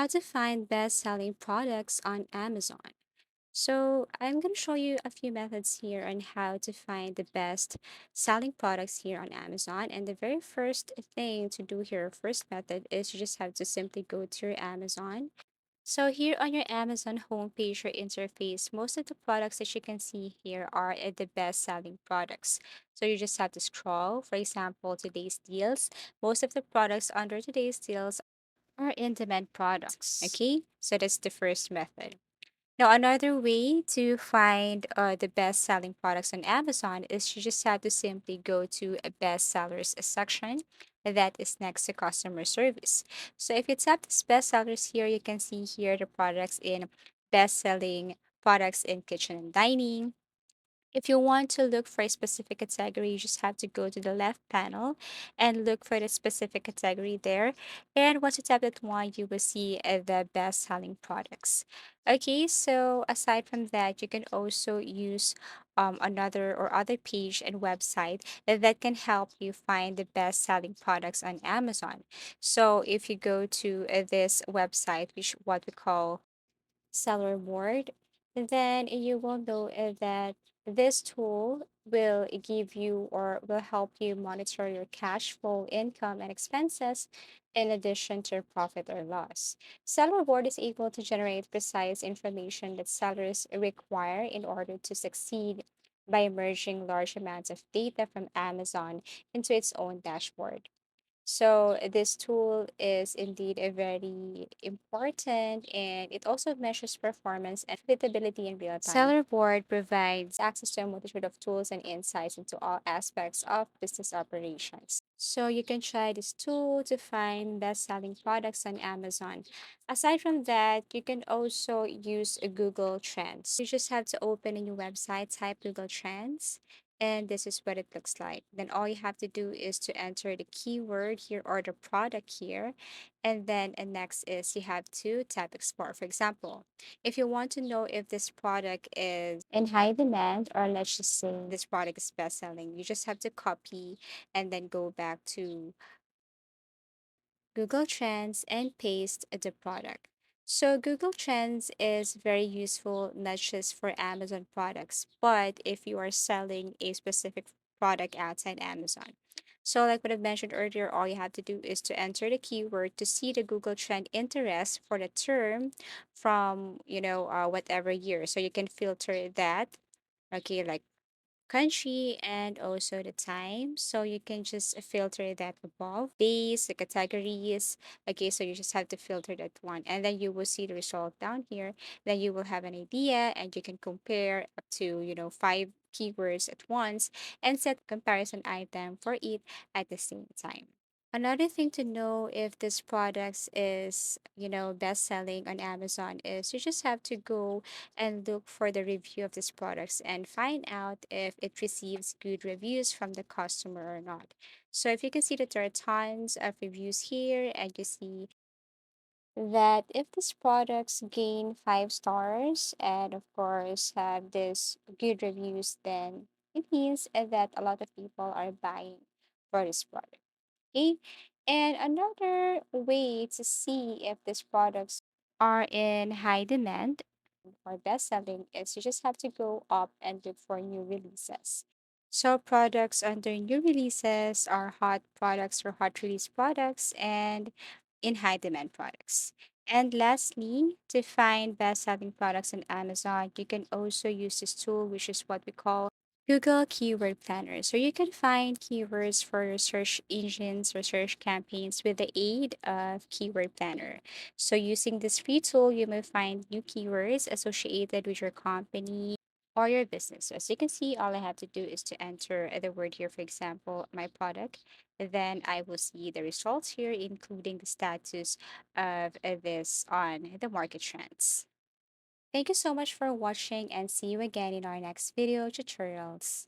How to find best-selling products on Amazon. So I'm going to show you a few methods here on how to find the best selling products here on Amazon. And the very first thing to do here, first method, is you just have to simply go to your Amazon. So here on your Amazon homepage or interface, most of the products that you can see here are the best selling products. So you just have to scroll, for example, today's deals. Most of the products under today's deals are in-demand products. Okay, so that's the first method. Now, another way to find the best-selling products on Amazon is you just have to simply go to a bestsellers section that is next to customer service. So if you tap this bestsellers here, you can see here the products in best-selling products in kitchen and dining. If you want to look for a specific category, you just have to go to the left panel and look for the specific category there. And once you tap that one, you will see the best selling products. Okay, so aside from that, you can also use another or other page and website that can help you find the best selling products on Amazon. So if you go to this website, which what we call seller board, then you will know that this tool will give you or will help you monitor your cash flow, income, and expenses in addition to your profit or loss. Seller board is able to generate precise information that sellers require in order to succeed by merging large amounts of data from Amazon into its own dashboard. So this tool is indeed a very important and it also measures performance and profitability in real time. Seller Board provides access to a multitude of tools and insights into all aspects of business operations. So you can try this tool to find best-selling products on Amazon. Aside from that, you can also use a Google Trends. You just have to open a new website, type Google Trends, and this is what it looks like. Then all you have to do is to enter the keyword here or the product here. And then next is you have to tap export. For example, if you want to know if this product is in high demand, or let's just say this product is best selling, you just have to copy and then go back to Google Trends and paste the product. So Google Trends is very useful not just for Amazon products, but if you are selling a specific product outside Amazon. So like what I mentioned earlier, all you have to do is to enter the keyword to see the Google Trend interest for the term from, whatever year. So you can filter that. Okay, like country and also the time. So you can just filter that above. Base, the categories. Okay, so you just have to filter that one. And then you will see the result down here. Then you will have an idea and you can compare up to, five keywords at once and set comparison item for it at the same time. Another thing to know if this product is, best selling on Amazon is you just have to go and look for the review of these products and find out if it receives good reviews from the customer or not. So if you can see that there are tons of reviews here and you see that if these products gain 5 stars and of course have this good reviews, then it means that a lot of people are buying for this product. Okay. And another way to see if these products are in high demand or best selling is you just have to go up and look for new releases. So products under new releases are hot products or hot release products and in high demand products. And lastly, to find best selling products on Amazon, you can also use this tool, which is what we call Google Keyword Planner. So you can find keywords for your search engines or search campaigns with the aid of Keyword Planner. So using this free tool, you may find new keywords associated with your company or your business. So as you can see, all I have to do is to enter the word here, for example, my product. Then I will see the results here, including the status of this on the market trends. Thank you so much for watching and see you again in our next video tutorials.